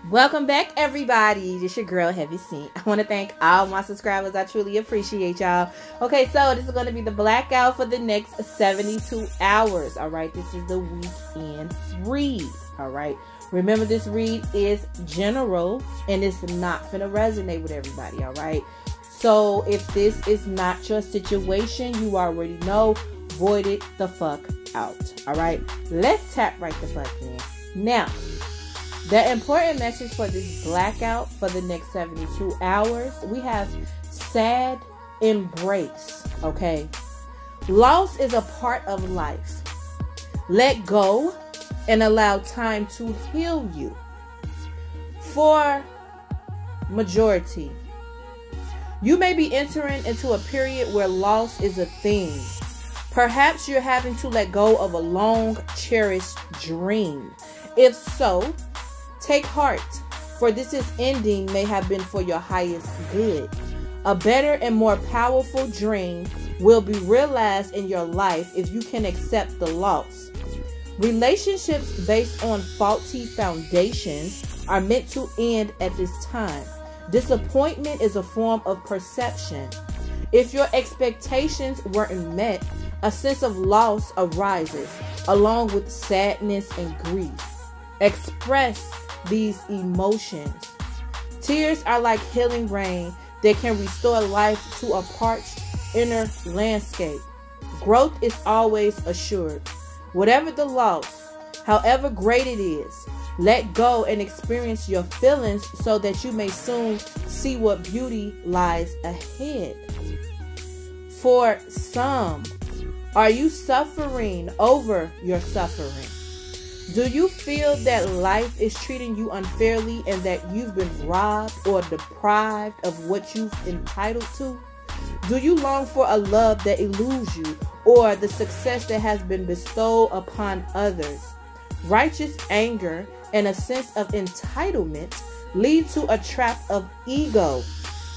Welcome back, everybody. This your girl, Heavy Scene. I want to thank all my subscribers. I truly appreciate y'all. Okay, so this is going to be the blackout for the next 72 hours. All right, this is the weekend read. All right, remember this read is general and it's not finna resonate with everybody. All right, so if this is not your situation, you already know, void it the fuck out. All right, let's tap right the fuck in. Now, the important message for this blackout for the next 72 hours, we have sad embrace, okay? Loss is a part of life. Let go and allow time to heal you. For majority, you may be entering into a period where loss is a thing. Perhaps you're having to let go of a long cherished dream. If so, take heart, for this ending may have been for your highest good. A better and more powerful dream will be realized in your life if you can accept the loss. Relationships based on faulty foundations are meant to end at this time. Disappointment is a form of perception. If your expectations weren't met, a sense of loss arises, along with sadness and grief. Express these emotions. Tears are like healing rain that can restore life to a parched inner landscape. Growth is always assured. Whatever the loss, however great it is, let go and experience your feelings so that you may soon see what beauty lies ahead. For some, are you suffering over your suffering? Do you feel that life is treating you unfairly and that you've been robbed or deprived of what you've entitled to? Do you long for a love that eludes you or the success that has been bestowed upon others? Righteous anger and a sense of entitlement lead to a trap of ego.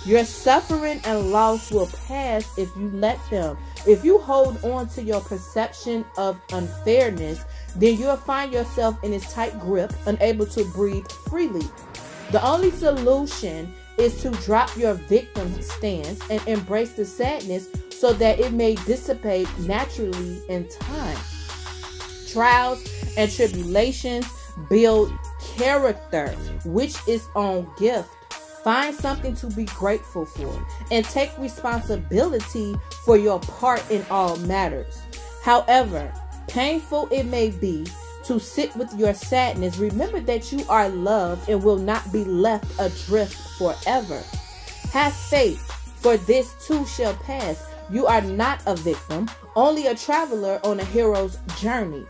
Your suffering and loss will pass if you let them. If you hold on to your perception of unfairness, then you'll find yourself in its tight grip, unable to breathe freely. The only solution is to drop your victim stance and embrace the sadness so that it may dissipate naturally in time. Trials and tribulations build character, which is on gift. Find something to be grateful for and take responsibility for your part in all matters. However painful it may be to sit with your sadness, remember that you are loved and will not be left adrift forever. Have faith, for this too shall pass. You are not a victim, only a traveler on a hero's journey.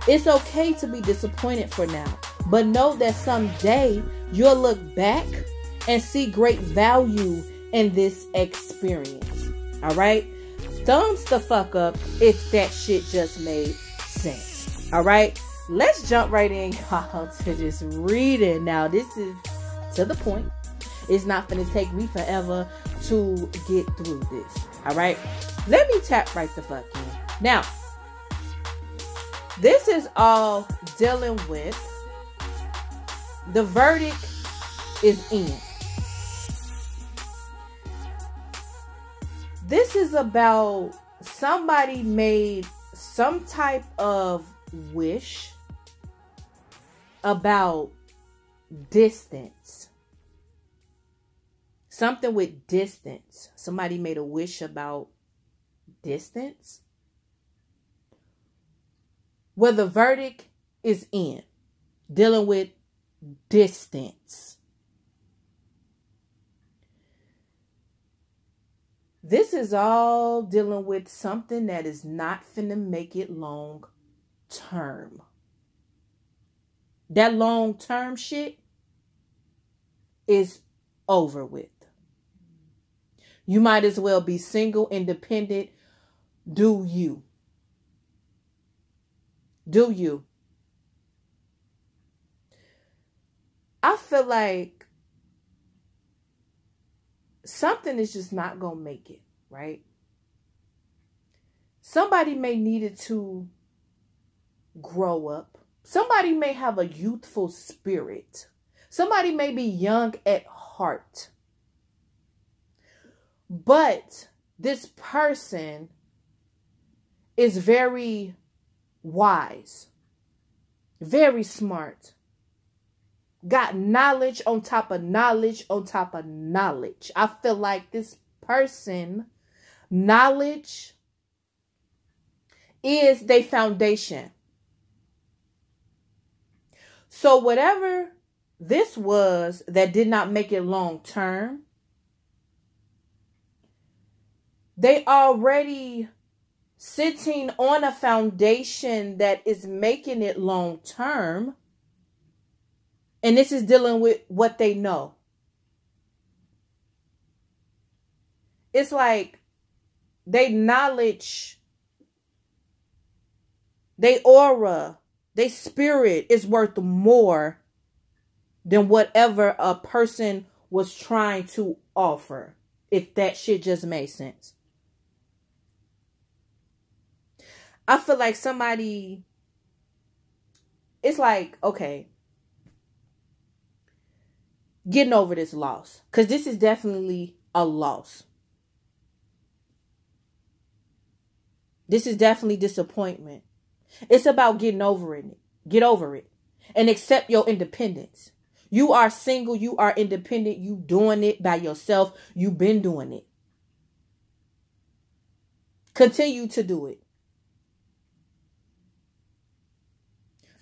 It's okay to be disappointed for now, but know that someday you'll look back and see great value in this experience. All right? Thumbs the fuck up if that shit just made sense. All right? Let's jump right in, y'all, to this reading. Now, this is to the point. It's not going to take me forever to get through this. All right? Let me tap right the fuck in. Now, this is all dealing with the verdict is in. This is about somebody made some type of wish about distance. Something with distance. Somebody made a wish about distance. Well, the verdict is in. Dealing with distance. This is all dealing with something that is not finna make it long term. That long term shit is over with. You might as well be single, independent. Do you? Do you? I feel like something is just not going to make it, right? Somebody may need it to grow up. Somebody may have a youthful spirit. Somebody may be young at heart, but this person is very wise, very smart, got knowledge on top of knowledge on top of knowledge. I feel like this person, knowledge is their foundation. So whatever this was that did not make it long term, they already sitting on a foundation that is making it long term. And this is dealing with what they know. It's like they knowledge, they aura, they spirit is worth more than whatever a person was trying to offer. If that shit just made sense. I feel like somebody, it's like, okay, getting over this loss. Because this is definitely a loss. This is definitely disappointment. It's about getting over it. Get over it. And accept your independence. You are single. You are independent. You doing it by yourself. You've been doing it. Continue to do it.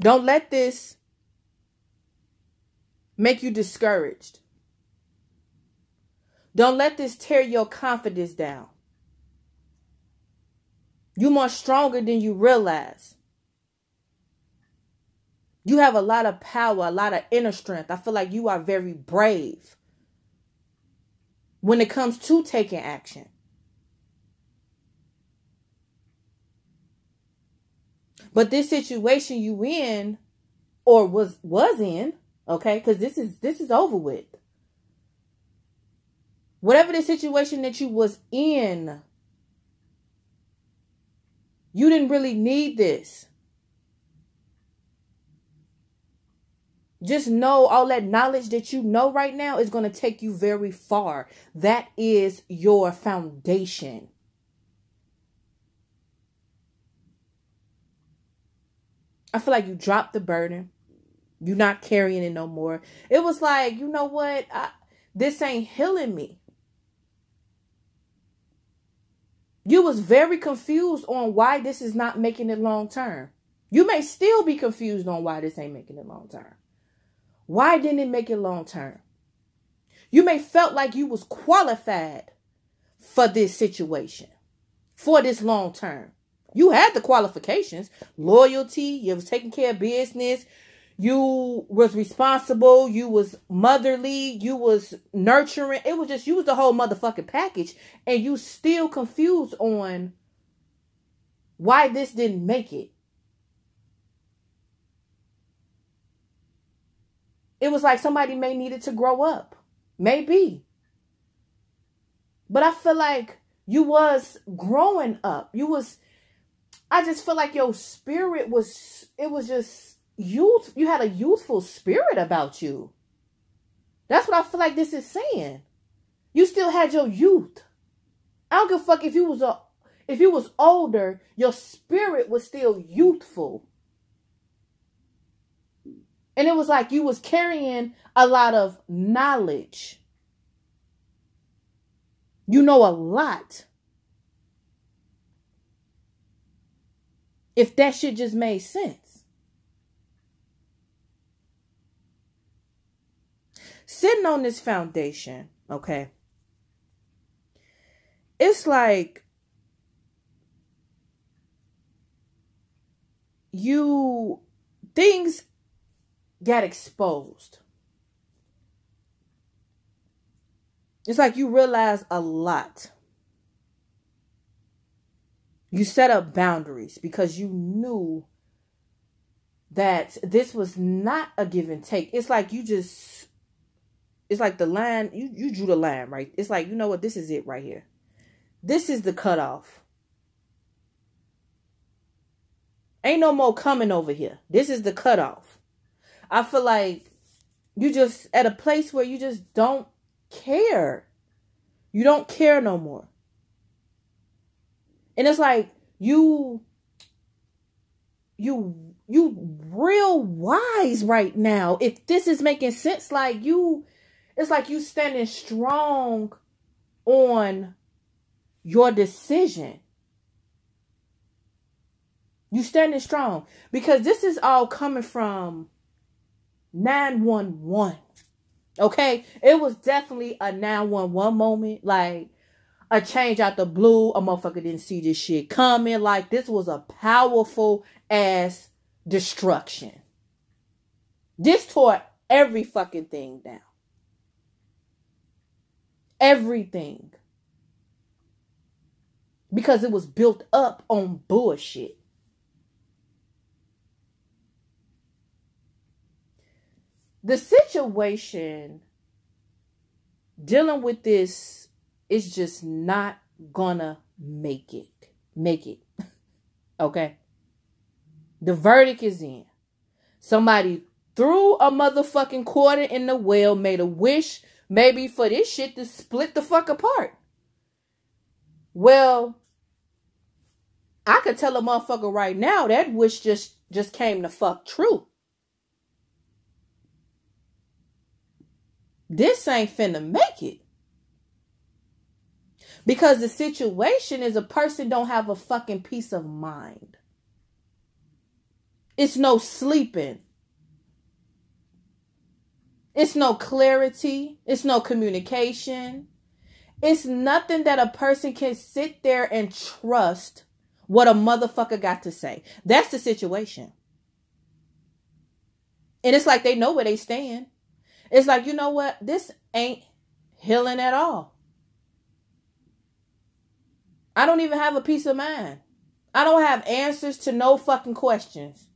Don't let this make you discouraged. Don't let this tear your confidence down. You're more stronger than you realize. You have a lot of power, a lot of inner strength. I feel like you are very brave when it comes to taking action. But this situation you in, or was in, okay, because this is over with. Whatever the situation that you was in, you didn't really need this. Just know all that knowledge that you know right now is going to take you very far. That is your foundation. I feel like you dropped the burden. You're not carrying it no more. It was like, you know what? This ain't healing me. You was very confused on why this is not making it long term. You may still be confused on why this ain't making it long term. Why didn't it make it long term? You may felt like you was qualified for this situation, for this long term. You had the qualifications, loyalty, you was taking care of business, you was responsible, you was motherly, you was nurturing. It was just, you was the whole motherfucking package. And you still confused on why this didn't make it. It was like somebody may needed to grow up. Maybe. But I feel like you was growing up. I just feel like your spirit was, it was just youth. You had a youthful spirit about you. That's what I feel like this is saying. You still had your youth. I don't give a fuck if you was older, your spirit was still youthful. And it was like you was carrying a lot of knowledge. You know a lot. If that shit just made sense. Sitting on this foundation, okay? It's like things got exposed. It's like you realize a lot. You set up boundaries because you knew that this was not a give and take. It's like it's like the line, you drew the line, right? It's like, you know what, this is it right here. This is the cutoff. Ain't no more coming over here. This is the cutoff. I feel like You just at a place where you just don't care. You don't care no more. And it's like you real wise right now. If this is making sense, like it's like you standing strong on your decision. You standing strong because this is all coming from 911. Okay, it was definitely a 911 moment, like a change out the blue. A motherfucker didn't see this shit coming. Like this was a powerful ass destruction. This tore every fucking thing down. Everything. Because it was built up on bullshit. The situation dealing with this is just not gonna make it. Okay? The verdict is in. Somebody threw a motherfucking quarter in the well, made a wish maybe for this shit to split the fuck apart. Well, I could tell a motherfucker right now that wish just came to fuck true. This ain't finna make it. Because the situation is a person don't have a fucking peace of mind. It's no sleeping. It's no clarity. It's no communication. It's nothing that a person can sit there and trust what a motherfucker got to say. That's the situation. And it's like they know where they stand. It's like, you know what? This ain't healing at all. I don't even have a peace of mind. I don't have answers to no fucking questions.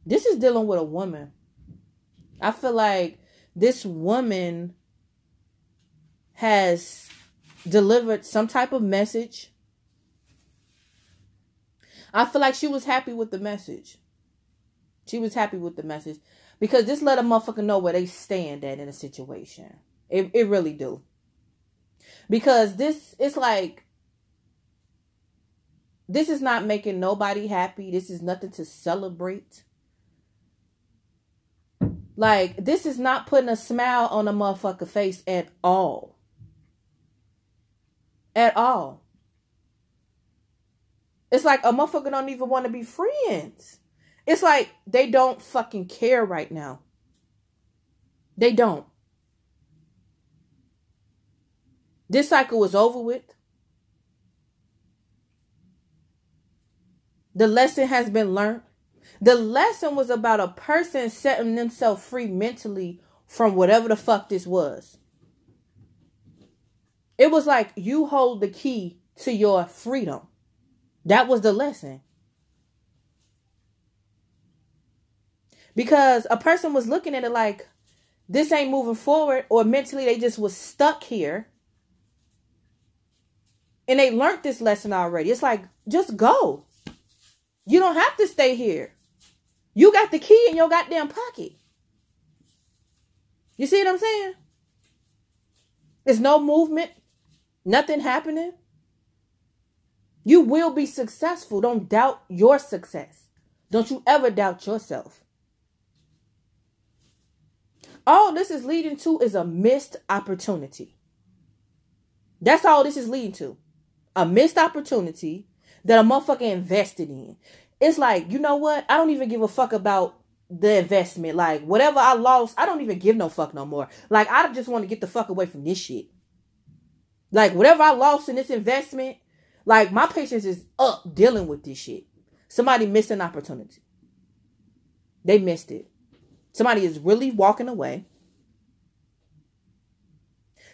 This is dealing with a woman. I feel like this woman has delivered some type of message. I feel like she was happy with the message. She was happy with the message because this let a motherfucker know where they stand at in a situation. It really do. Because this is like, this is not making nobody happy. This is nothing to celebrate. Like, this is not putting a smile on a motherfucker face at all. At all. It's like a motherfucker don't even want to be friends. It's like they don't fucking care right now. They don't. This cycle was over with. The lesson has been learned. The lesson was about a person setting themselves free mentally from whatever the fuck this was. It was like you hold the key to your freedom. That was the lesson. Because a person was looking at it like this ain't moving forward, or mentally they just was stuck here. And they learned this lesson already. It's like, just go. You don't have to stay here. You got the key in your goddamn pocket. You see what I'm saying? There's no movement. Nothing happening. You will be successful. Don't doubt your success. Don't you ever doubt yourself. All this is leading to is a missed opportunity. That's all this is leading to. A missed opportunity that a motherfucker invested in. It's like, you know what? I don't even give a fuck about the investment. Like, whatever I lost, I don't even give no fuck no more. Like, I just want to get the fuck away from this shit. Like, whatever I lost in this investment, like, my patience is up dealing with this shit. Somebody missed an opportunity. They missed it. Somebody is really walking away.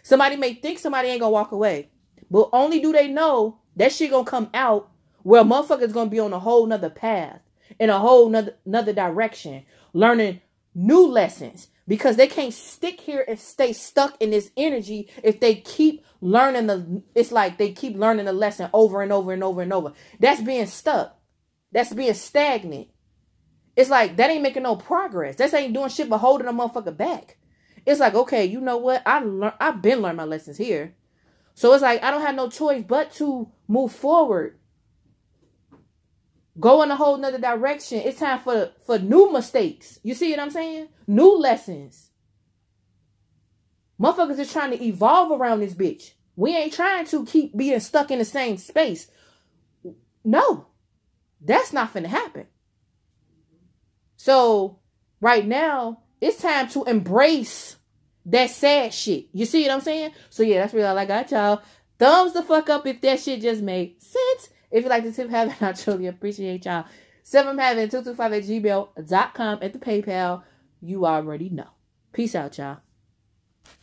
Somebody may think somebody ain't gonna walk away. But only do they know that shit gonna come out where a motherfucker's gonna be on a whole nother path. In a whole nother direction. Learning new lessons. Because they can't stick here and stay stuck in this energy if they keep learning it's like they keep learning the lesson over and over and over and over. That's being stuck. That's being stagnant. It's like, that ain't making no progress. That ain't doing shit but holding a motherfucker back. It's like, okay, you know what? I've been learning my lessons here. So it's like, I don't have no choice but to move forward. Go in a whole nother direction. It's time for new mistakes. You see what I'm saying? New lessons. Motherfuckers is trying to evolve around this bitch. We ain't trying to keep being stuck in the same space. No. That's not finna happen. So, right now, it's time to embrace that sad shit. You see what I'm saying? So, yeah, that's really all I got, y'all. Thumbs the fuck up if that shit just made sense. If you like the tip having, I truly appreciate y'all. 7having225@gmail.com at the PayPal. You already know. Peace out, y'all.